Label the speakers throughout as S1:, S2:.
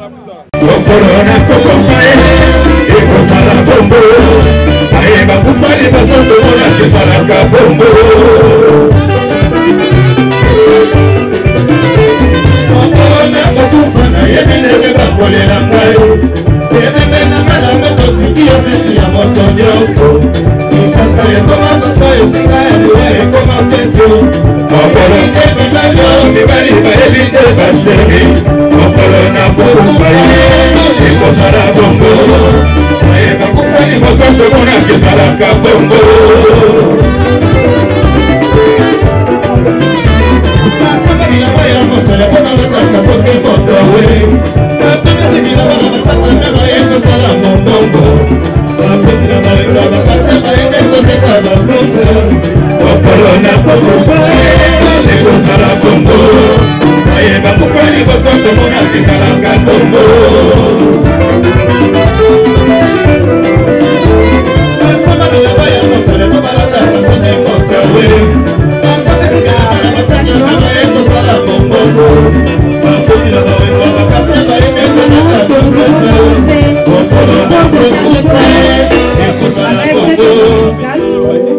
S1: Corona Cocofae, et Kosala Bombo, Aïba Boufali Basoto Mona Kesalaka Bombo. Corona Cocofana, Yemene Bakole Langayo, Yemene Malamoto Tikia Messi Amoto Dioso, Nishasa Yekoma Basoyo Singa Yekoma Fetio, Corona Kevilayo, Mibali Baebinde Basheri, Corona Cocofae. Kosala Bombo, Aïba Boufali Basoto Mona Kesalaka Bombo.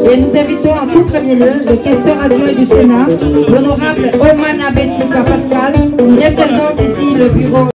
S2: Et nous invitons en tout premier lieu le questeur adjoint du Sénat, l'honorable Omana Betika Pascal, qui représente ici le bureau.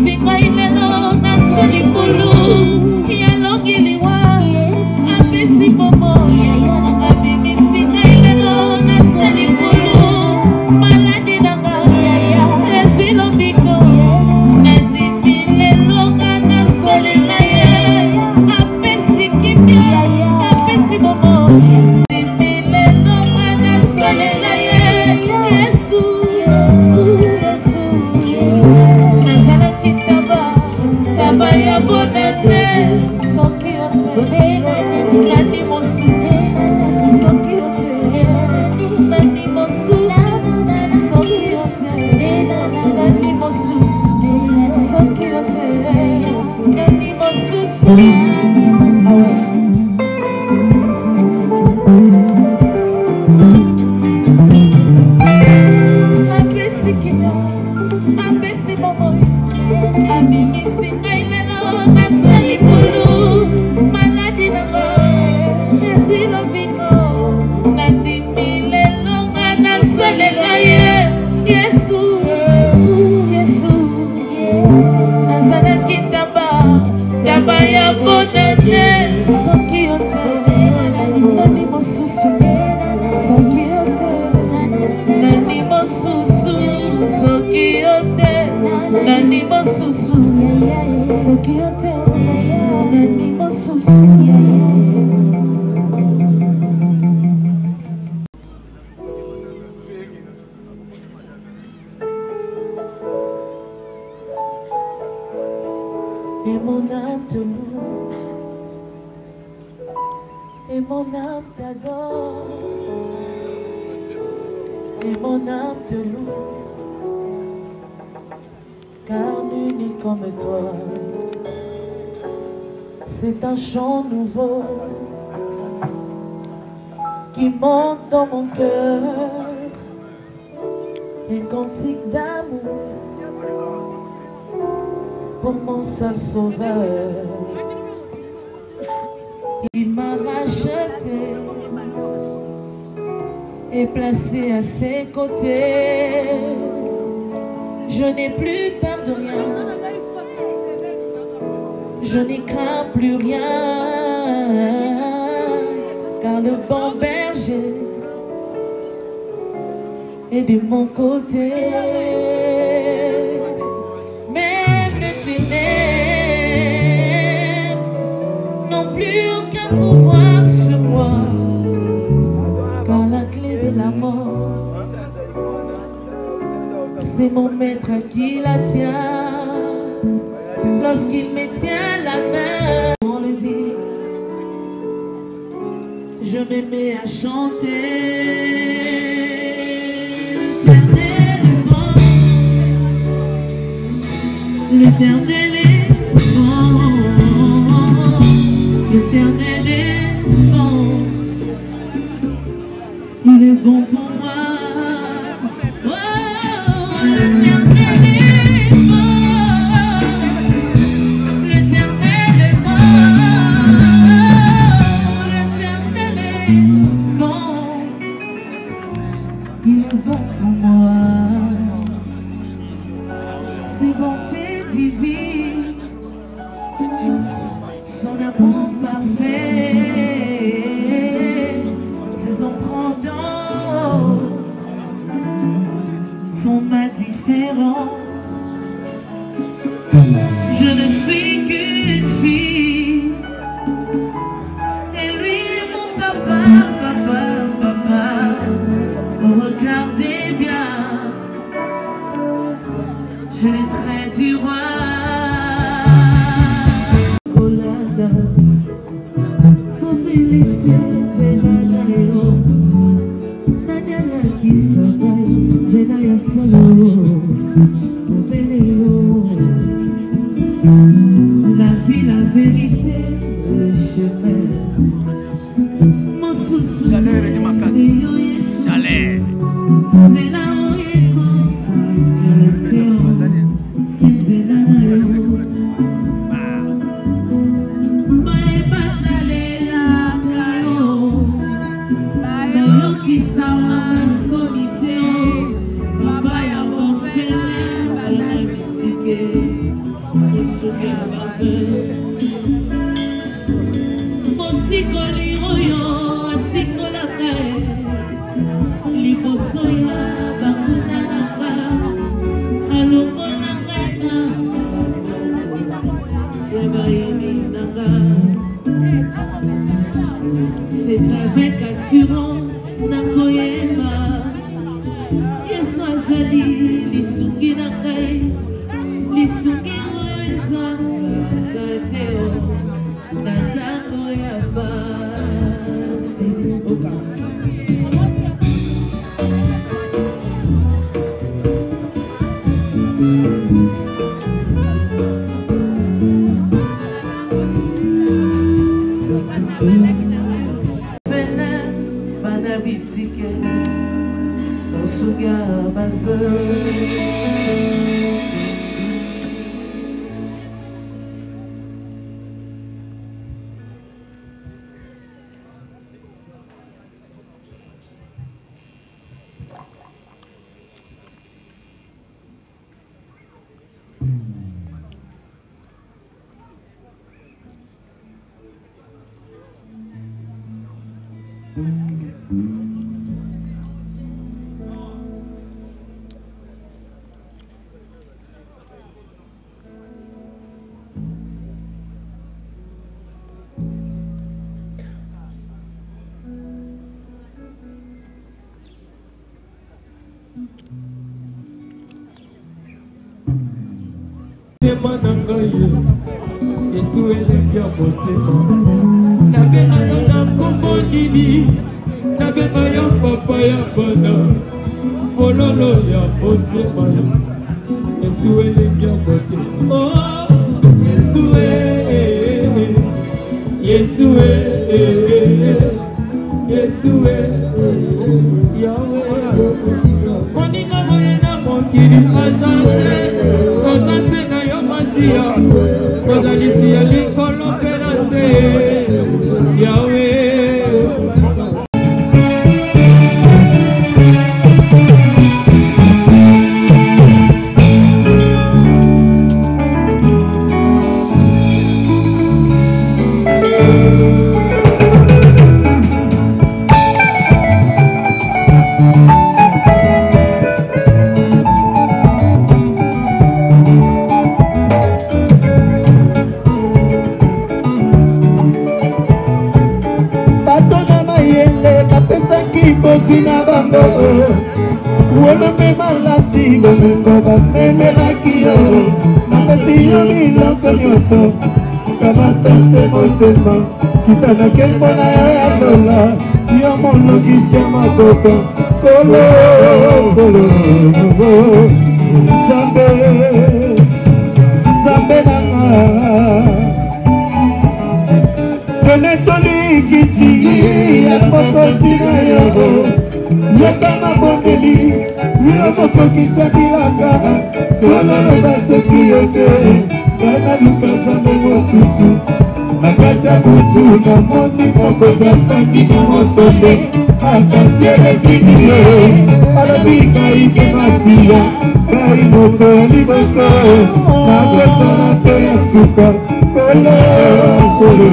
S3: Singai Tabaya bonate, soki ote, nani mosusu, soki ote, nani mosusu, soki ote, nani mosusu, soki ote, nani mosusu. Apesi kimia, apesi momoy, amimisi ngailelo nasali bulu, maladi nango, ezwi lobiko, nadimi lelo nga nasalela ye, Yesu, Yesu, nazalaki taba ya bonane, soki ote, nani mosusu, soki ote, nani mosusu, soki ote, nani mosusu, soki ote, nani mosusu. Et mon âme te loue, et mon âme t'adore, et mon âme te loue, car nul n'est comme toi. C'est un chant nouveau qui monte dans mon cœur, un cantique d'amour pour mon seul sauveur. Il m'a racheté et placé à ses côtés. Je n'ai plus peur de rien, je n'y crains plus rien, car le bon berger est de mon côté. Même le ténèbre n'ont plus aucun pouvoir sur moi, car la clé de la mort, c'est mon maître qui la tient. Lorsqu'il me tient la main, on le dit, je me mets à chanter. L'éternel est bon, l'éternel est bon, l'éternel est bon, il est bon pour moi. Oh, l'éternel est bon, l'éternel est bon, l'éternel est bon, il est bon pour moi. Ses bontés divines, son amour parfait, ses emprunts font ma différence. Je ne suis qu'une fille et lui est mon papa, papa, papa. Oh, regardez bien, j'ai les traits du roi. Olada, oh me laissez Zelalayo, Nanyala Kisabai, Zelaya Solo, Obeleo. La vie, la vérité, le chemin. Mon souci, c'est yo Yesu. C'est là où il consacre, c'est là où Bae batalela kayo, bayo kisawa solite o, baba ya bofele, bayo mitike. Mosikoli oyo asikola kae liboso ya banguna nanga alongola ngai na ya bayini nanga. C'est avec assurance nakoyeba Yesu azali lisungi na ngai, lisungi oyo ezanga
S4: Kitana kembona ya lola, yo monogi sema boko, kolo kolo, zambe zambe nanga, kene toli kiti ya boko sina yo, yo kama bondeli, yo boko kisabilaka, kolo roba seki yote, kana luka zambe mosusu. Nakata kutu na moni mokota fandi na motobe Akasiere zidiyo Alabika ike masiya Kai moto liboso Nakosa na pe ya suka Kolo kolo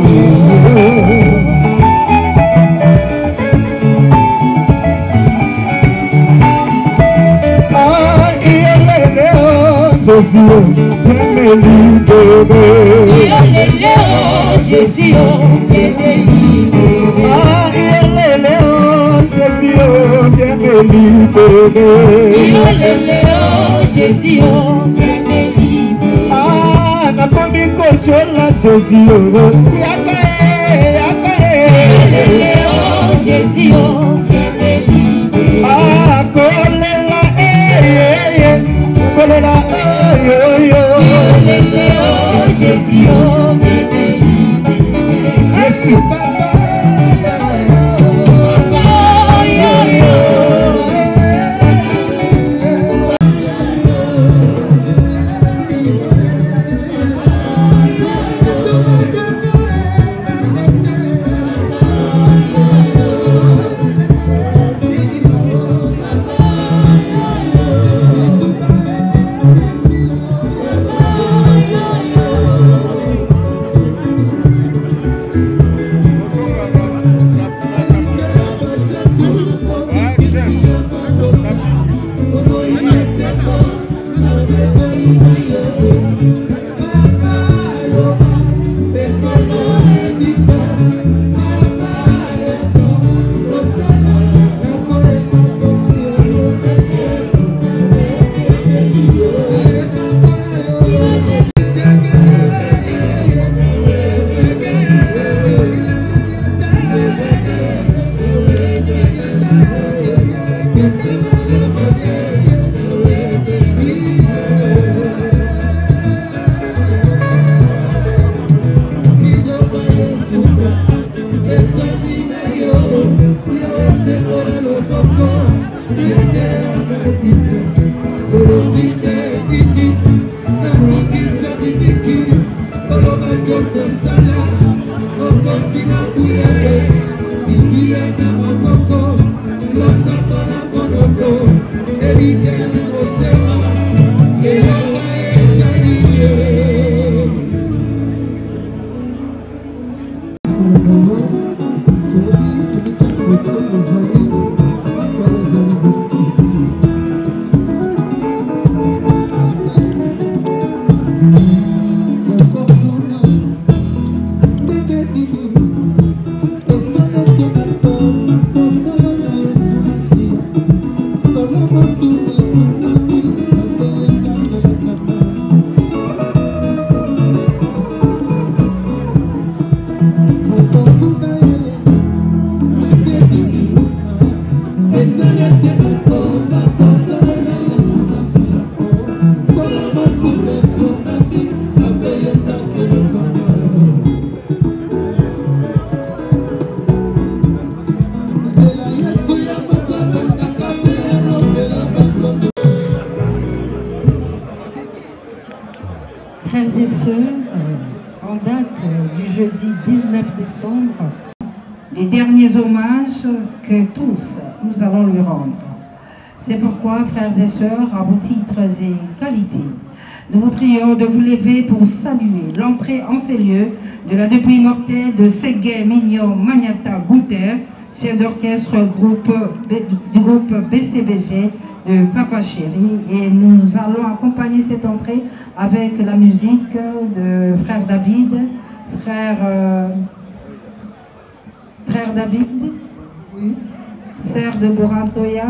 S4: Jésus, viens me libérer. Jésus, viens me libérer. Ah, Jésus, viens me libérer. Jésus, viens me libérer. Ah, nakomi kochola Jésus, yakae, yakae. Jésus, viens me libérer. Ah, kolela, kolela, Jésus, Jésus,
S2: Frères et sœurs, en date du jeudi 19 décembre, les derniers hommages que tous nous allons lui rendre. C'est pourquoi, frères et sœurs, à vos titres et qualités, nous vous prions de vous lever pour saluer l'entrée en ces lieux de la dépouille mortelle de Ségué Mignon Magnata Gouter, chef d'orchestre du groupe BCBG de Papa Chéri. Et nous allons accompagner cette entrée avec la musique de frère David, frère David,
S4: Oui.
S2: sœur de Borantoya.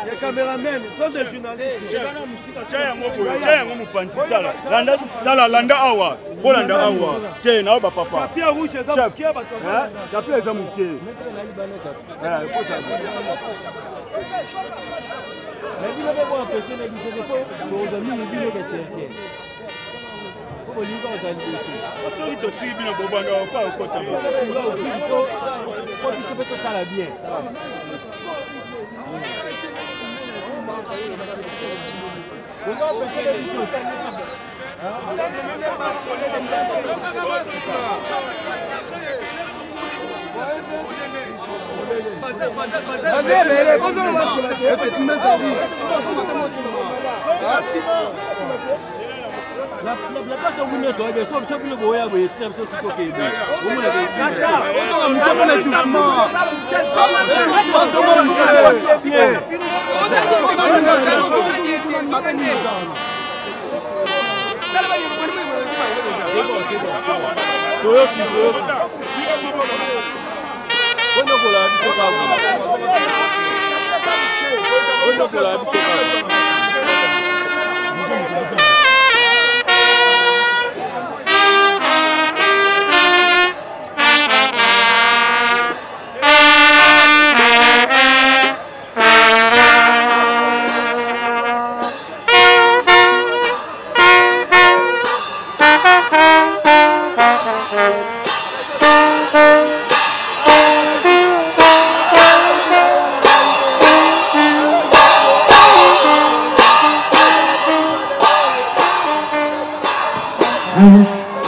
S5: Les caméramans sont des journalistes. Landa awa. Bolanda awa. Tiens, na ba papa. Papier rouge ça qui a battu. Papier ça mouké. Mais vous n'avez pas empêché de dire que vos amis ne viennent que c'est. Comment ils vont dans le dossier? Ils te tribunent au Bobanda pas au côté. Faut que tu fasses ça bien. Vous empêchez les choses. La place où vous êtes, c'est le boya, vous êtes un peu stocké. Vous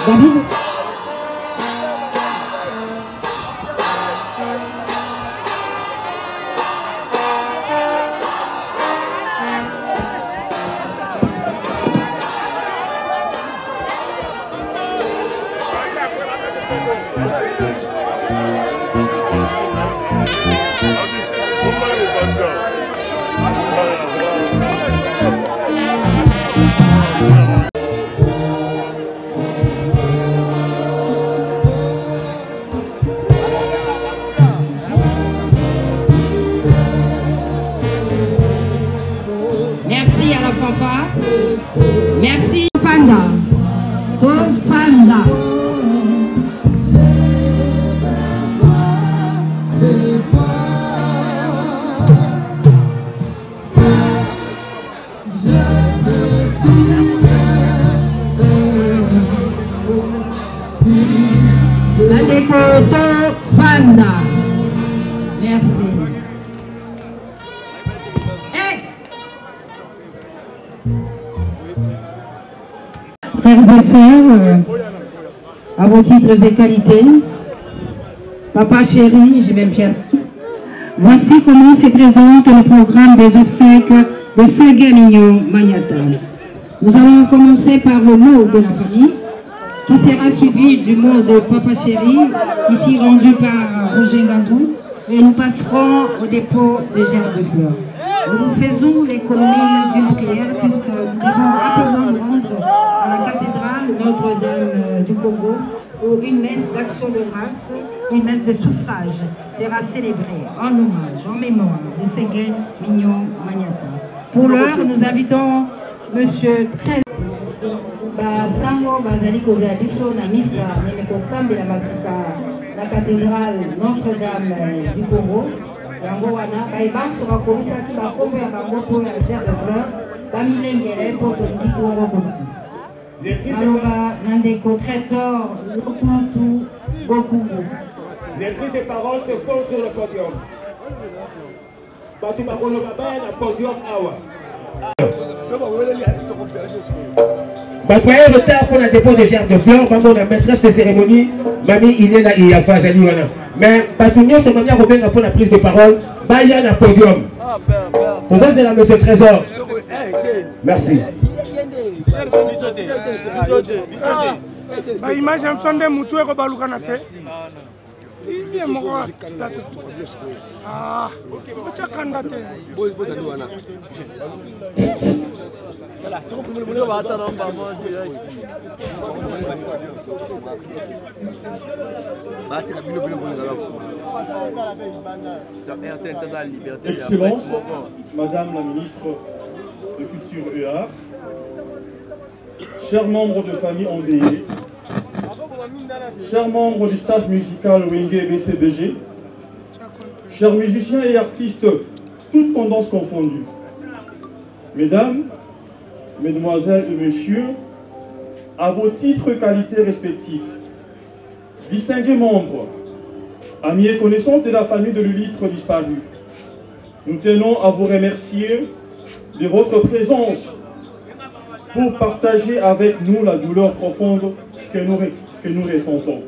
S2: David. Merci à la fanfare. Merci Fanda. Fanda. La décote Fanda. Merci. Frères et sœurs, à vos titres et qualités, papa chéri, j'ai même bien. Voici comment se présente le programme des obsèques de Ségué Mignon Magnata. Nous allons commencer par le mot de la famille, qui sera suivi du mot de papa chéri, ici rendu par Roger Gadou, et nous passerons au dépôt de gerbes de fleurs. Nous faisons l'économie d'une prière puisque nous devons rapidement nous rendre à la cathédrale Notre-Dame du Congo où une messe d'action de grâce, une messe de suffrage sera célébrée en hommage, en mémoire de Ségué Mignon Magnata. Pour l'heure, nous invitons Monsieur Très. Sango bazali kozala biso na misa meme kosambela masika la cathédrale Notre-Dame du Congo. Yango wana bayebanso bakomisaki bakombo ya bango mpo ya gerbe de fleur bamilengele mpo tolingi kongo komi aloba na ndeko traitor lokulutu bokungu.
S6: Les prises de parole se font sur le podium. Batu bakoloba baya na podium awa.
S1: Bakoye retard pour le dépôt de gerbes de fleurs, maman la maîtresse de cérémonie, mamie Inéna Iyafa Zaliwana. Mais Batunyo se mania Robenga pour la prise de parole,
S6: Baya na podium. Tout ça, c'est la monsieur Trésor. Merci.
S7: Image en sonde mutué ko baluka na se. Il est mort. Ah, ok, candidate.
S4: Excellence, Madame la ministre de Culture et Arts, chers membres de famille endeuillés, chers membres du staff musical Wenge BCBG, chers musiciens et artistes, toutes tendances confondues, mesdames, mesdemoiselles et messieurs, à vos titres et qualités respectifs, distingués membres, amis et connaissances de la famille de l'illustre disparu, nous tenons à vous remercier de votre présence pour partager avec nous la douleur profonde que nous ressentons.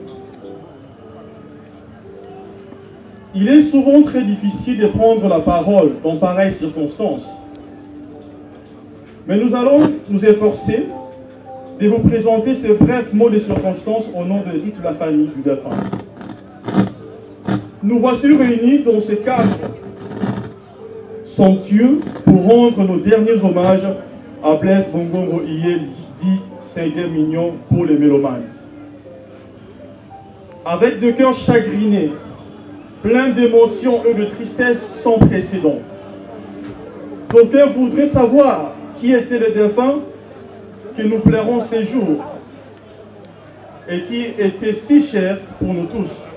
S4: Il est souvent très difficile de prendre la parole dans pareilles circonstances. Mais nous allons nous efforcer de vous présenter ces brefs mots de circonstance au nom de toute la famille du défunt. Nous voici réunis dans ce cadre somptueux pour rendre nos derniers hommages à Blaise Bongongo Iyeli, dit Sengue Mignon pour les mélomanes. Avec deux cœurs chagrinés, pleins d'émotions et de tristesse sans précédent. D'aucuns voudraient savoir qui était le défunt que nous plairons ces jours et qui était si cher pour nous tous.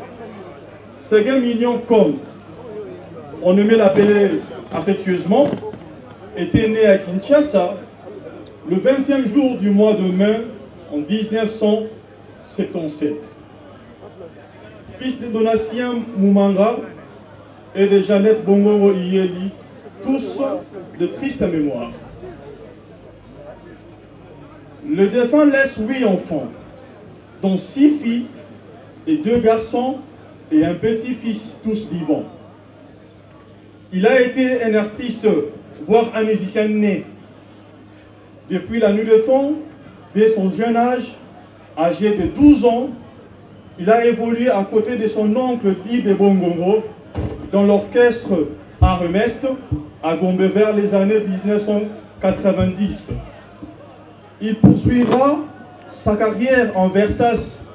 S4: Sengue Mignon, comme on aimait l'appeler affectueusement, était né à Kinshasa le 20e jour du mois de mai en 1977. Fils de Donatien Moumanga et de Jeannette Bongongo Iyeli, tous de triste mémoire. Le défunt laisse 8 enfants, dont 6 filles et 2 garçons et un petit-fils, tous vivants. Il a été un artiste, voire un musicien né. Depuis la nuit de temps, dès son jeune âge, âgé de 12 ans, il a évolué à côté de son oncle Dibé Bongongo dans l'orchestre Aremest à Gombe vers les années 1990. Il poursuivra sa carrière en Versas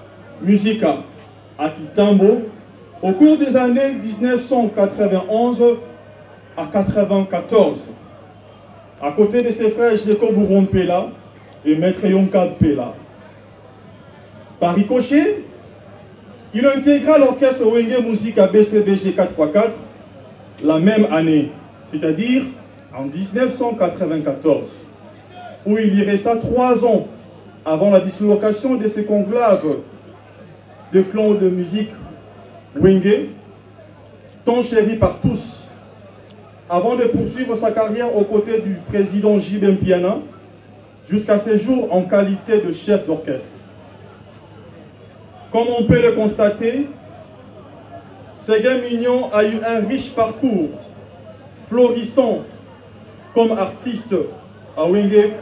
S4: Musica à Kitambo au cours des années 1991 à 1994. À côté de ses frères Jeko Bouron Pela et Maître Yonkab Pela. Par ricochet, il intégra l'orchestre Wenge Musica BCBG 4x4 la même année, c'est-à-dire en 1994, où il y resta 3 ans avant la dislocation de ce conclave de clans de musique Wenge, tant chéri par tous, avant de poursuivre sa carrière aux côtés du président J.B. Mpiana, jusqu'à ses jours en qualité de chef d'orchestre. Comme on peut le constater, Sengue Mignon a eu un riche parcours, florissant comme artiste à Wenge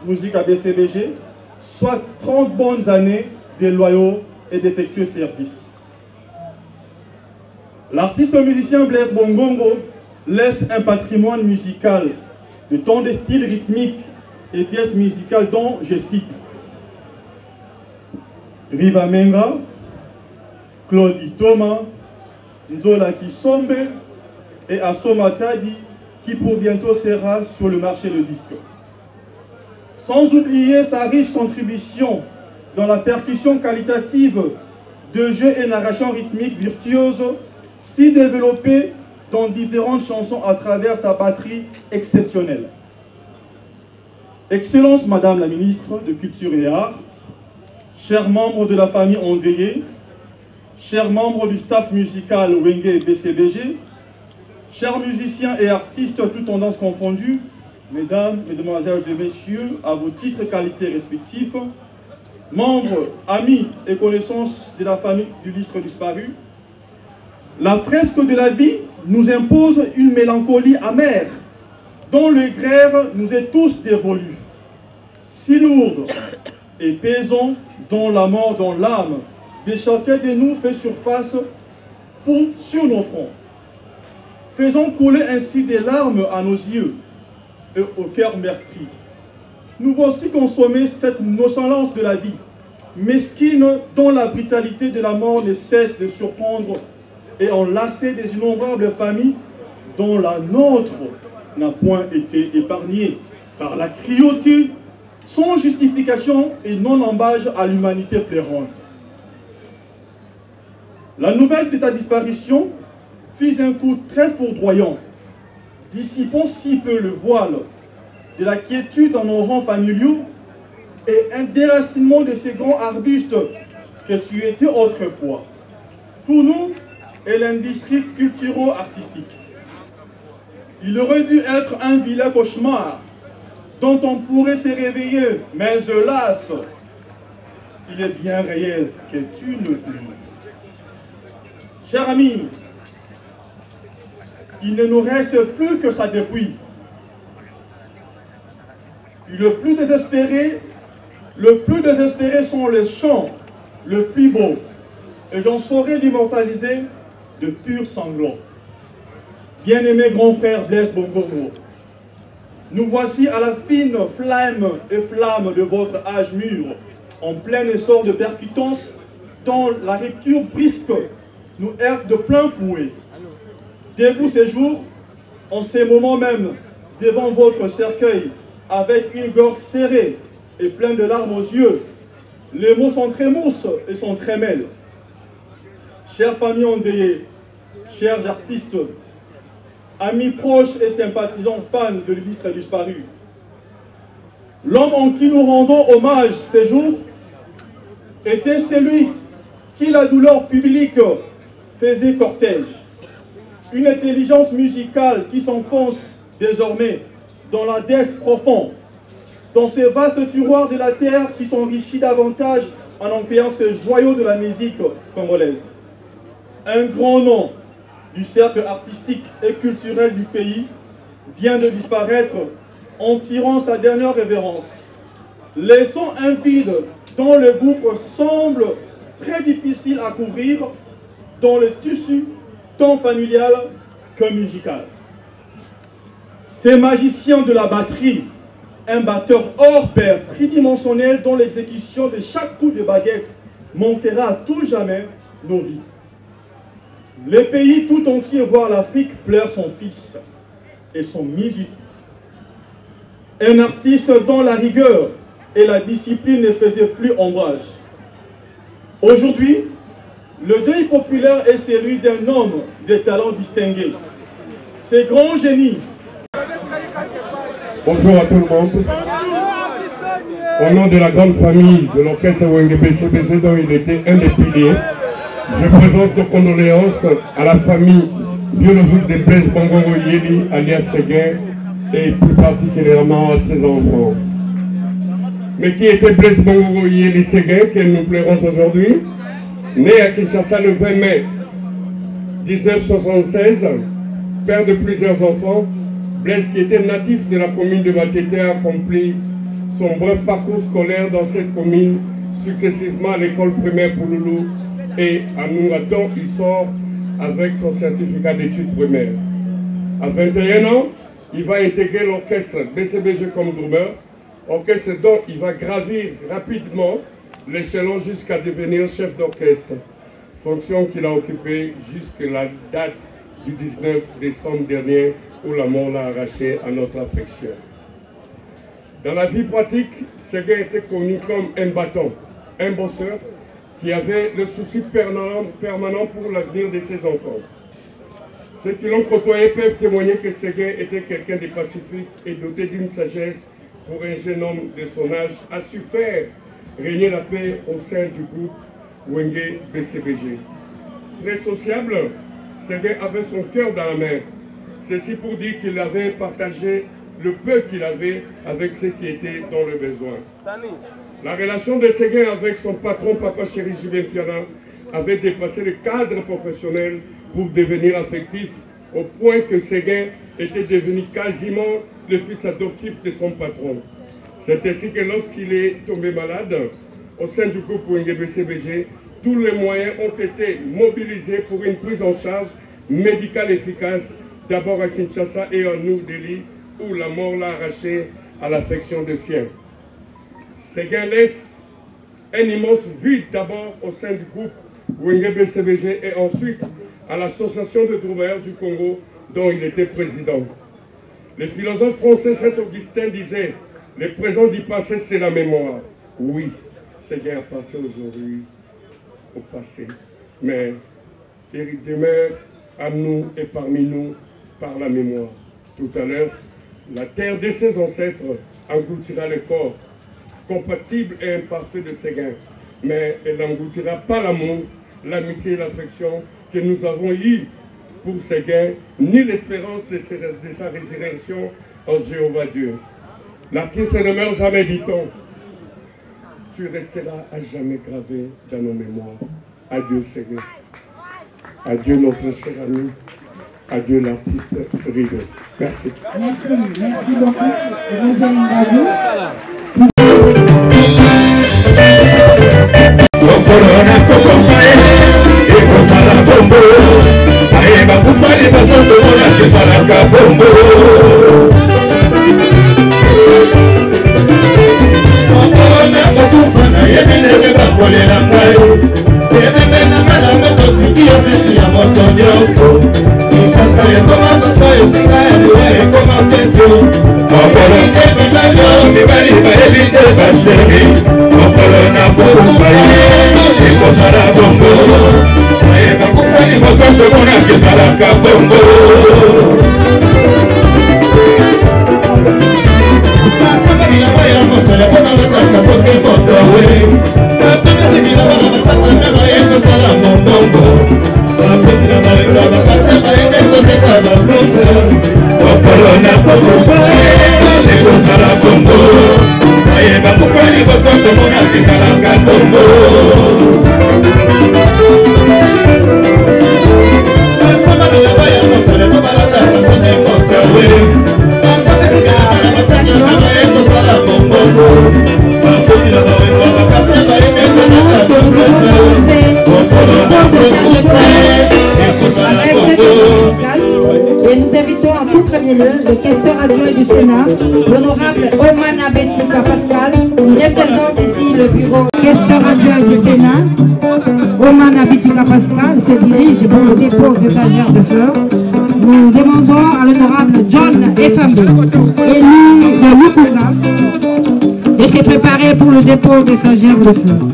S4: Musica BCBG, soit 30 bonnes années de loyaux et d'effectueux services. L'artiste musicien Blaise Bongongo laisse un patrimoine musical de tant de styles rythmiques et pièces musicales dont je cite Riva Menga, Claude Itoma, Nzola Kisombe et Asoma Tadi, qui pour bientôt sera sur le marché de disque. Sans oublier sa riche contribution dans la percussion qualitative de jeux et narration rythmique virtuose, si développée dans différentes chansons à travers sa batterie exceptionnelle. Excellence Madame la ministre de Culture et Arts, chers membres de la famille endeuillée, chers membres du staff musical Wenge BCBG, chers musiciens et artistes toutes tendances confondues, mesdames, mesdemoiselles et messieurs, à vos titres et qualités respectifs, membres, amis et connaissances de la famille du illustre disparu, La fresque de la vie nous impose une mélancolie amère, dont le grève nous est tous dévolu. Si lourde et pesant dans la mort, dans l'âme de chacun de nous fait surface sur nos fronts. Faisons couler ainsi des larmes à nos yeux et au cœur meurtri. Nous voici consommer cette nonchalance de la vie, mesquine dont la brutalité de la mort ne cesse de surprendre et enlacer des innombrables familles dont la nôtre n'a point été épargnée par la cruauté sans justification et non embâche à l'humanité pleurante. La nouvelle de ta disparition fit un coup très foudroyant, dissipant si peu le voile de la quiétude dans nos rangs familiaux et un déracinement de ces grands arbustes que tu étais autrefois. Pour nous et l'industrie culturo-artistique, il aurait dû être un vilain cauchemar dont on pourrait se réveiller, mais hélas, il est bien réel que tu ne plus. Cher ami, il ne nous reste plus que ça depuis. Le plus désespéré sont les chants le plus beau, et j'en saurais l'immortaliser de purs sanglots. Bien-aimé grand frère Blaise Bongo, nous voici à la fine flamme et flamme de votre âge mûr, en plein essor de percutance, dont la rupture brisque nous heurte de plein fouet. Debout ces jours, en ces moments même, devant votre cercueil, avec une gorge serrée et pleine de larmes aux yeux, les mots sont très mousses et sont très mêlés. Chères familles endeuillées, chers artistes, amis proches et sympathisants fans de l'illustre disparu, l'homme en qui nous rendons hommage ces jours était celui qui la douleur publique faisait cortège. Une intelligence musicale qui s'enfonce désormais dans la dèche profonde, dans ces vastes tiroirs de la terre qui s'enrichit davantage en employant ce joyau de la musique congolaise. Un grand nom du cercle artistique et culturel du pays vient de disparaître en tirant sa dernière révérence, laissant un vide dont le gouffre semble très difficile à couvrir dans le tissu tant familial que musical. Ces magiciens de la batterie, un batteur hors pair tridimensionnel dont l'exécution de chaque coup de baguette manquera à tout jamais nos vies. Le pays tout entier, voire l'Afrique, pleure son fils et son musicien. Un artiste dont la rigueur et la discipline ne faisaient plus ombrage. Aujourd'hui, le deuil populaire est celui d'un homme de talent distingué. Ce grand génie.
S8: Bonjour à tout le monde. Au nom de la grande famille de l'orchestre Wenge BCBC dont il était un des piliers, je présente nos condoléances à la famille biologique de Blaise Bongo Yeli, alias Séguin, et plus particulièrement à ses enfants. Mais qui était Blaise Bongo Yeli Séguin, que nous pleurons aujourd'hui, né à Kinshasa le 20 mai 1976, père de plusieurs enfants, Blaise, qui était natif de la commune de Matete, a accompli son bref parcours scolaire dans cette commune, successivement à l'école primaire Pouloulou et à Nouraton. Il sort avec son certificat d'études primaires. À 21 ans, il va intégrer l'orchestre BCBG comme drummer, orchestre dont il va gravir rapidement l'échelon jusqu'à devenir chef d'orchestre, fonction qu'il a occupée jusqu'à la date du 19 décembre dernier où la mort l'a arraché à notre affection. Dans la vie pratique, Séguin était connu comme un bâton, un bosseur qui avait le souci permanent pour l'avenir de ses enfants. Ceux qui l'ont côtoyé peuvent témoigner que Séguin était quelqu'un de pacifique et doté d'une sagesse pour un jeune homme de son âge, a su faire régner la paix au sein du groupe Wenge BCBG. Très sociable, Séguin avait son cœur dans la main. Ceci pour dire qu'il avait partagé le peu qu'il avait avec ceux qui étaient dans le besoin. La relation de Séguin avec son patron, Papa Chéri Julien Piana, avait dépassé le cadre professionnel pour devenir affectif au point que Séguin était devenu quasiment le fils adoptif de son patron. C'est ainsi que lorsqu'il est tombé malade, au sein du groupe WNGB-CBG, tous les moyens ont été mobilisés pour une prise en charge médicale efficace, d'abord à Kinshasa et à New Delhi, où la mort l'a arraché à l'affection des siens. Séguin laisse un immense vide d'abord au sein du groupe WNGB-CBG et ensuite à l'association de troubailleurs du Congo dont il était président. Le philosophe français Saint-Augustin disait « Le présent du passé, c'est la mémoire ». Oui, Séguin appartient aujourd'hui au passé, mais il demeure à nous et parmi nous par la mémoire. Tout à l'heure, la terre de ses ancêtres engloutira le corps compatible et imparfait de Séguin, mais elle n'engloutira pas l'amour, l'amitié et l'affection que nous avons eu pour Séguin, ni l'espérance de sa résurrection en Jéhovah Dieu. L'artiste ne meurt jamais, dit-on. Tu resteras à jamais gravé dans nos mémoires. Adieu Séguin. Adieu notre cher ami. Adieu l'artiste Rido. Merci.
S2: Merci beaucoup. Et nous invitons en tout premier lieu le questeur adjoint du Sénat, l'honorable Omana Betika Pascal, qui représente ici le bureau. Questeur adjoint du Sénat, Omana Betika Pascal se dirige pour le dépôt de sa gerbe de fleurs. Nous demandons à l'honorable John Efambe, élu de Lukunga, de se préparer pour le dépôt de sa gerbe de fleurs.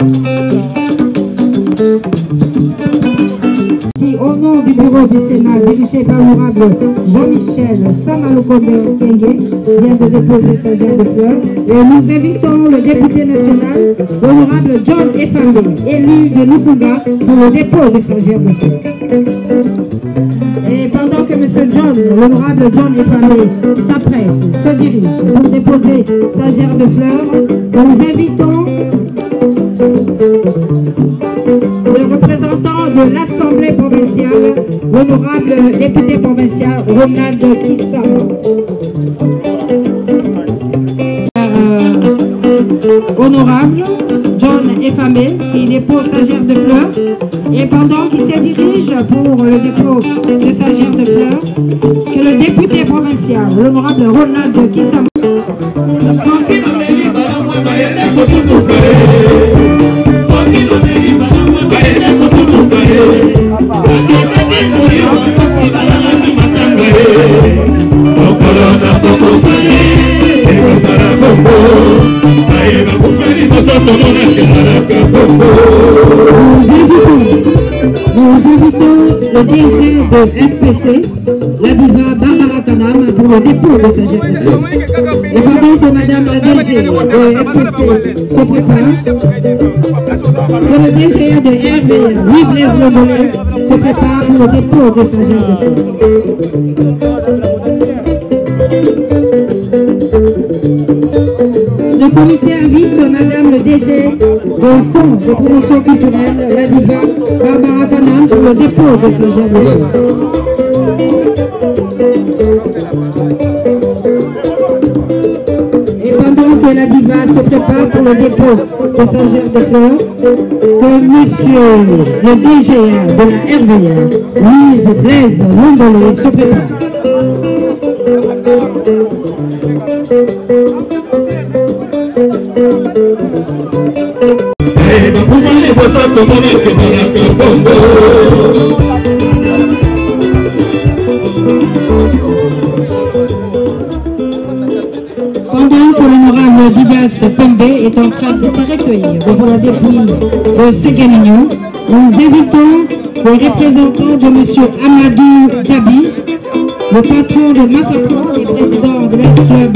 S2: Au nom du bureau du Sénat, dirigé par l'honorable Jean-Michel Samalokonde Kenge, vient de déposer sa gerbe de fleurs. Et nous invitons le député national, l'honorable John Efambe, élu de Lukunga, pour le dépôt de sa gerbe de fleurs. Et pendant que M. John, l'honorable John Efambe, s'apprête, se dirige pour déposer sa gerbe de fleurs, nous invitons le représentant de l'Assemblée provinciale, l'honorable député provincial Ronald Kissama. Honorable John Efambe qui dépose sa gerbe de fleurs et pendant qu'il se dirige pour le dépôt de sa gerbe de fleurs, que le député provincial, l'honorable Ronald Kissama. Nous invitons le DG de FPC, la diva Barbara Kanam, pour le dépôt de sa gerbe de fleurs. Et pendant que Madame la DG de FPC se prépare, que le DG de RV, Louis Blaise Lemonet, se prépare pour le dépôt de sa gerbe de fleurs. Le comité invite Madame DG au Fonds de promotion culturelle, la diva Barbara Kanam, pour le dépôt dépôt de ce genre de fleurs. Et pendant que la diva se prépare pour le dépôt de sa gerbe de fleurs, que monsieur le DGA de la RVA, Louise Blaise Lombolé, se prépare. Pendant que l'honorable Didas Pembe est en train de se recueillir devant la dépouille de Séguémignon, nous invitons les représentants de M. Amadou Djabi, le patron de Massapro et président de l'Ex-Club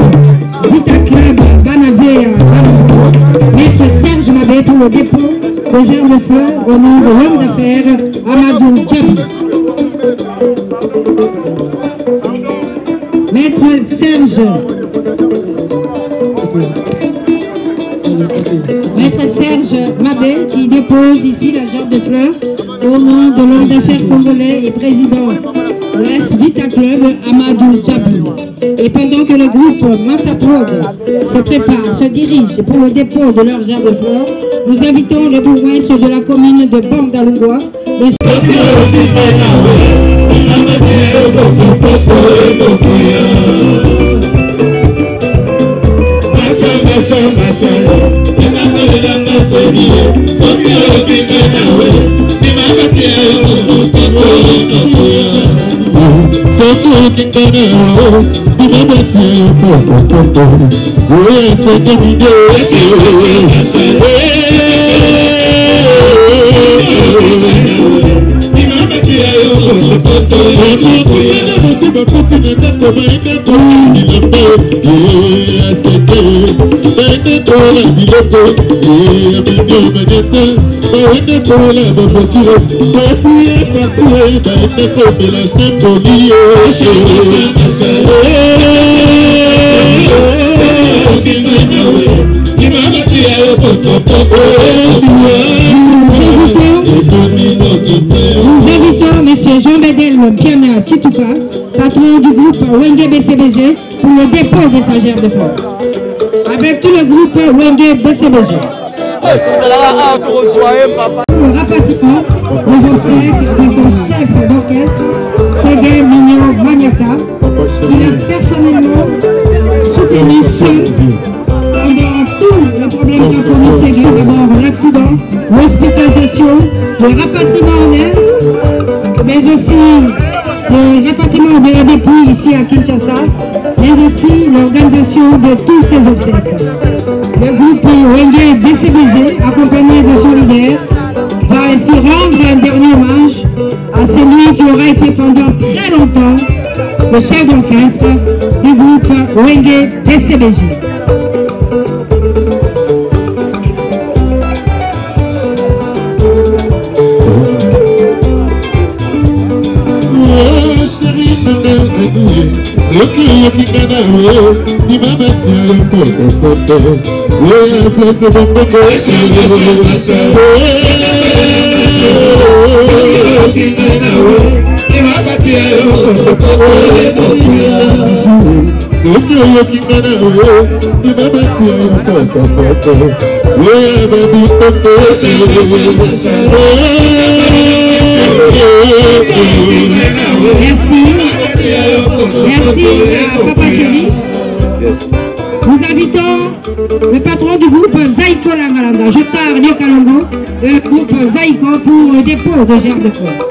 S2: Vita Club Banavé à Maître Serge Mabé pour le dépôt de gerbes de fleurs au nom de l'homme d'affaires Amadou Djabi. Maître Serge Mabé qui dépose ici la gerbe de fleurs au nom de l'homme d'affaires congolais et président de l'Est Vita Club Amadou Djabi. Et pendant que le groupe Massaprod se prépare, se dirige pour le dépôt de leur gerbe de fleurs, nous invitons le bourgmestre de la commune de Bandalungwa, le Nous invitons M. Jean-Bédel Piana Chituka, patron du groupe Wenge BCBG, pour le dépôt de sa gerbe de fleurs. Avec tout le groupe Wenge BCBG. Le rapatriement des obsèques de son chef d'orchestre, Ségué Mignon Magnata, il a personnellement soutenu seul pendant tout le problème qu'a connu Ségué, d'abord l'accident, l'hospitalisation, le rapatriement en Inde, mais aussi le rapatriement de la dépouille ici à Kinshasa, mais aussi l'organisation de tous ces obsèques. Le groupe Wenge BCBG, accompagné de son leader, va ainsi rendre un dernier hommage à celui qui aura été pendant très longtemps le chef d'orchestre du groupe Wenge BCBG. Merci à Papa Chéri. Nous invitons le patron du groupe Zaïko Langalanga, Jotar Nyokalongo, le groupe Zaïko pour le dépôt de gerbes de fleurs.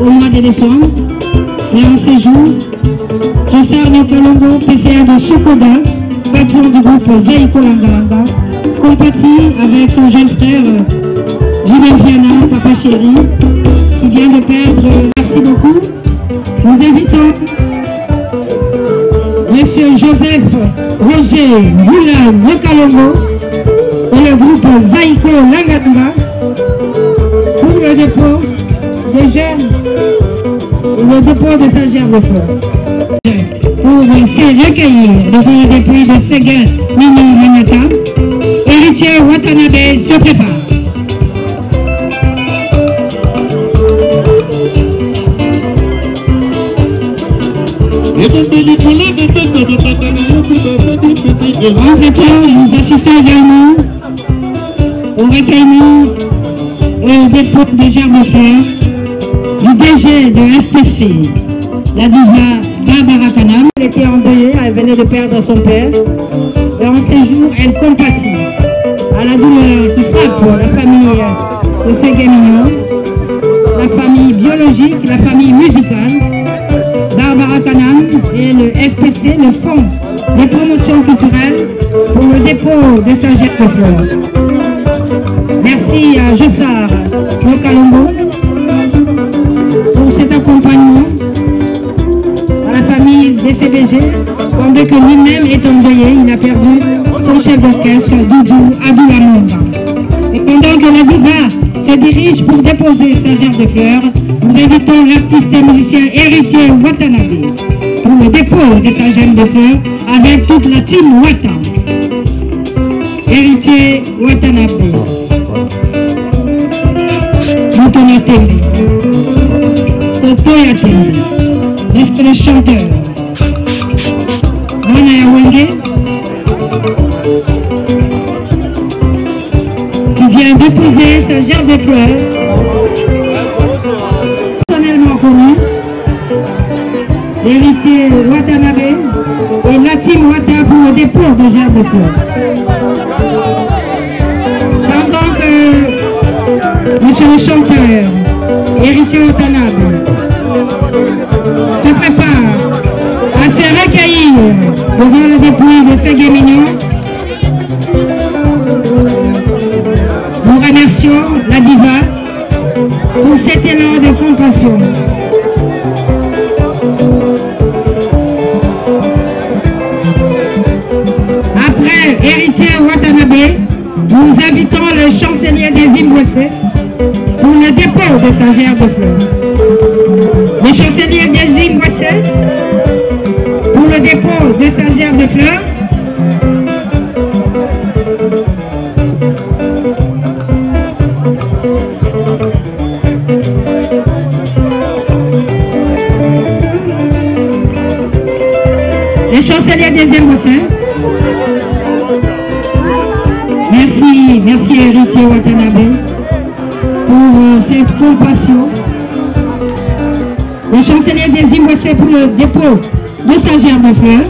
S2: Au mois de décembre, et en séjour, Jotar Nyokalongo, PCA de Sokoda, patron du groupe Zaïko Langalanga, compatit avec son jeune frère Julien Piana, papa chéri, qui vient de perdre. Merci beaucoup. Nous invitons Monsieur Joseph Roger Moulin Mokalongo et le groupe Zaïko Langatma pour le dépôt des germes, le dépôt de sa germe de fleurs. Pour se recueillir depuis de Séguin Mini Manata, héritier Watanabe se prépare. Entre-temps, nous assistons également au recueillement et au dépôt de germes de fleurs du DG de FPC, la diva Barbara Kanam. Elle était endeuillée, elle venait de perdre son père. Et en ces jours, elle compatit à la douleur qui frappe la famille de Séguin-Mignon, la famille biologique, la famille musicale, Barbara Kanam et le FPC, le Fonds de promotion culturelle, pour le dépôt de sa germe de fleurs. Merci à Jossar Mokalongo pour cet accompagnement, à la famille DCBG, pendant que lui-même est endeuillé, il a perdu son chef d'orchestre, Doudou Adoulamanda. Et pendant que la diva se dirige pour déposer sa germe de fleurs, nous invitons l'artiste et musicien héritier Watanabe pour le dépôt de sa germe de fleurs avec toute la team Wata. Héritier Watanabe. Moutona Tembe. Totoya Tembe. Reste le chanteur. Mwana Wenge, qui vient d'épouser sa germe de fleurs, personnellement connu, l'héritier Watanabe et la team Wata pour le dépôt de germe de fleurs. Pendant que monsieur le chanteur, héritier Watanabe, se prépare à se recueillir devant le dépôt de Séguin-Mignon, nous remercions la diva pour cet élan de compassion. Après héritier Watanabe, nous invitons le chancelier des Zimbabwe pour le dépôt de sa germe de fleurs. Le chancelier des Zimbabwe pour le dépôt de sa germe de fleurs. Le chancelier des Zimbabwe. Merci héritier Watanabe pour cette compassion. Le chancelier des Zimbabwe pour le dépôt de sa germe de fleurs.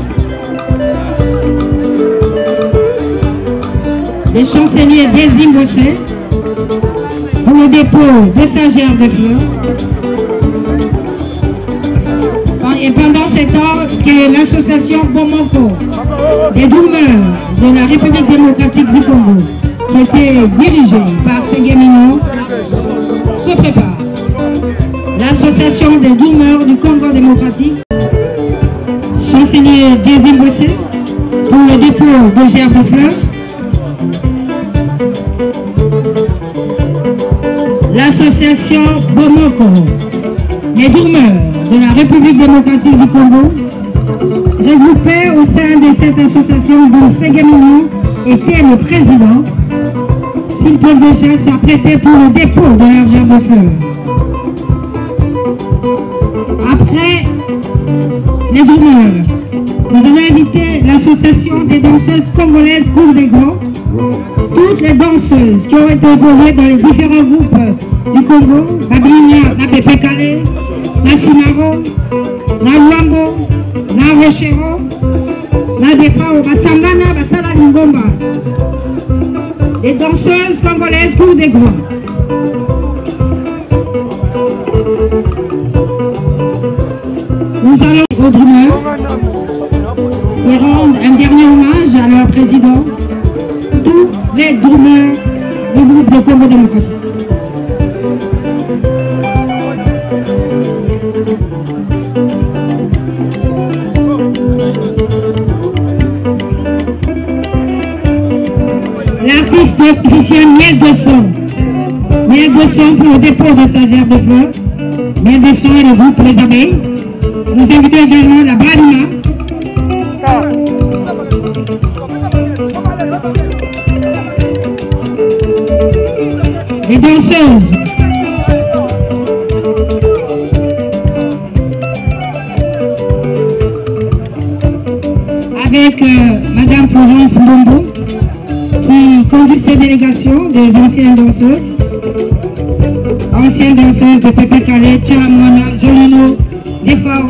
S2: Le chancelier des Zimbabwe pour le dépôt de sa germe de fleurs. Et pendant ce temps que l'association Bomoko des doumeurs de la République démocratique du Congo, qui était dirigée par Séguin-Mignon, se prépare. L'association des doumeurs du Congo démocratique, chancelier des Zimbabwe pour le dépôt de germes de fleurs. L'association Bomoko des doumeurs de la République démocratique du Congo, regroupés au sein de cette association dont Séguin-Mignon était le président, s'ils peuvent déjà s'apprêter pour le dépôt de leur germe de fleurs. Après les doumeurs, nous allons inviter l'association des danseuses congolaises Cour des Grands, toutes les danseuses qui ont été évoluées dans les différents groupes du Congo, Babinia, la Pépé Calais, la Sinaro, la Luambo, la Rochero, la Defao, la Sangana, la Sala Lingomba. Les danseuses congolaises Cour des Grands. Nous allons au drummer et rendre un dernier hommage à leur président, tous les groupements du groupe de Congo démocratique. L'artiste musicien Miel de Son. Miel de Son pour le dépôt de sa gerbe de fleurs. Miel de Son et le groupe Les Abeilles. Nous invitons également la Bralima. Les danseuses. Avec Madame Florence Mbombo, qui conduit ces délégations des anciennes danseuses de Pépé Calais, Tcharamouana, Jolino, Defao.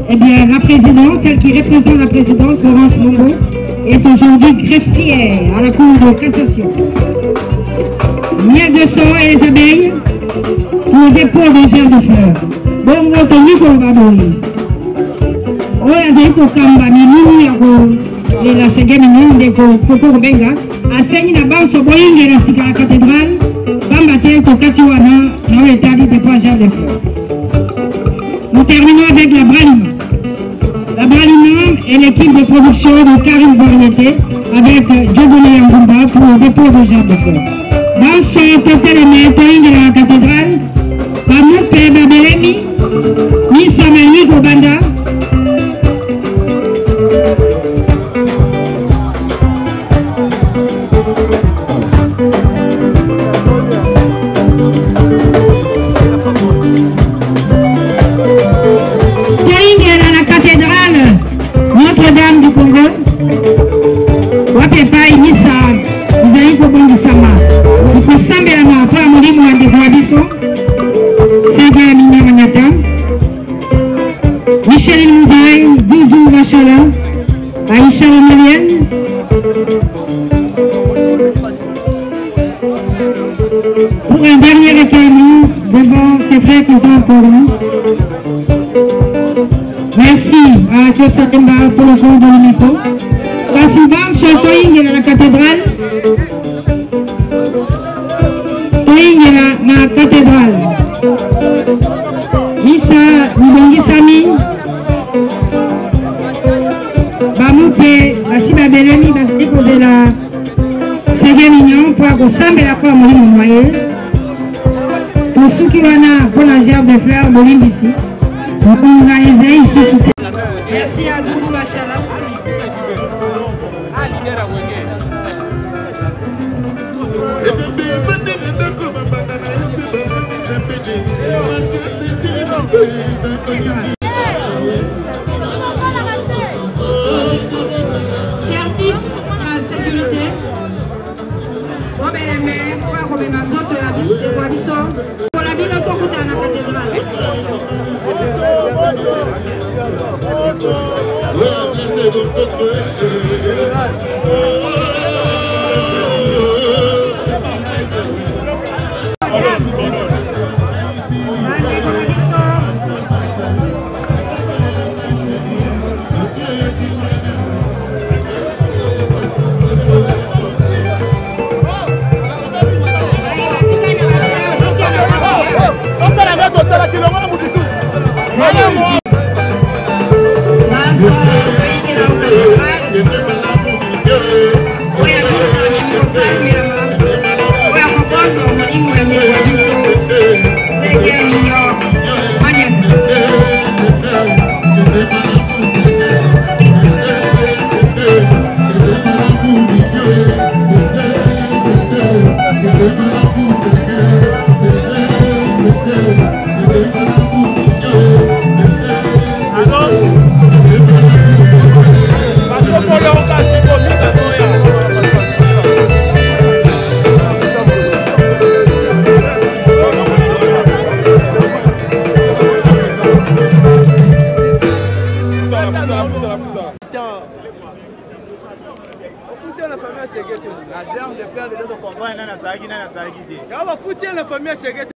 S2: Eh bien, la présidente, celle qui représente la présidente, Florence Mbombo, est aujourd'hui greffière à la Cour de cassation. Miel de Son et les abeilles pour le dépôt de gerbe de fleurs. Bon, on a tenu qu'on va mourir. On a dit qu'on va mourir. La seconde de Koko Benga, a saigné la base sur Boeing et la cathédrale, Bambatel, Kokatiwana, dans l'établi des poids de fleurs. Nous terminons avec la Bralima. La Bralima est l'équipe de production de Karim Variété avec Djobone Yangumba pour le dépôt de gerbe de fleurs. Dans cet élément de la cathédrale, Bamoupe Babelemi, Nissa Mali Gobanda, Notre-Dame du Congo, Wapepa Inissa, vous allez Kobongisama, vous pouvez la main après à mourir moi de Guabiso, Ségué Minya Manata, Michel Mouvaï, Doudou Machala, Aïcha Romelienne, pour un dernier recueillement devant ses frères qui sont encore nous. Merci à Kessa Kemba pour le compte de l'Unico. Kassiban, Toing est dans la cathédrale. Toing est dans la cathédrale. Missa, Nibongi Sami. Bamoupe, Basiba Belemi, Basili Kozela. Ségué Mignon, pour Agossambe la Kwa Moli Mouaye. Tosukiwana pour la gerbe de fleurs, Bolimbisi. Merci à Doudou Machala. Service à la sécurité. Pour la ville de Tokuta à la cathédrale.
S5: La germe de père de l'autre comprend, il y a un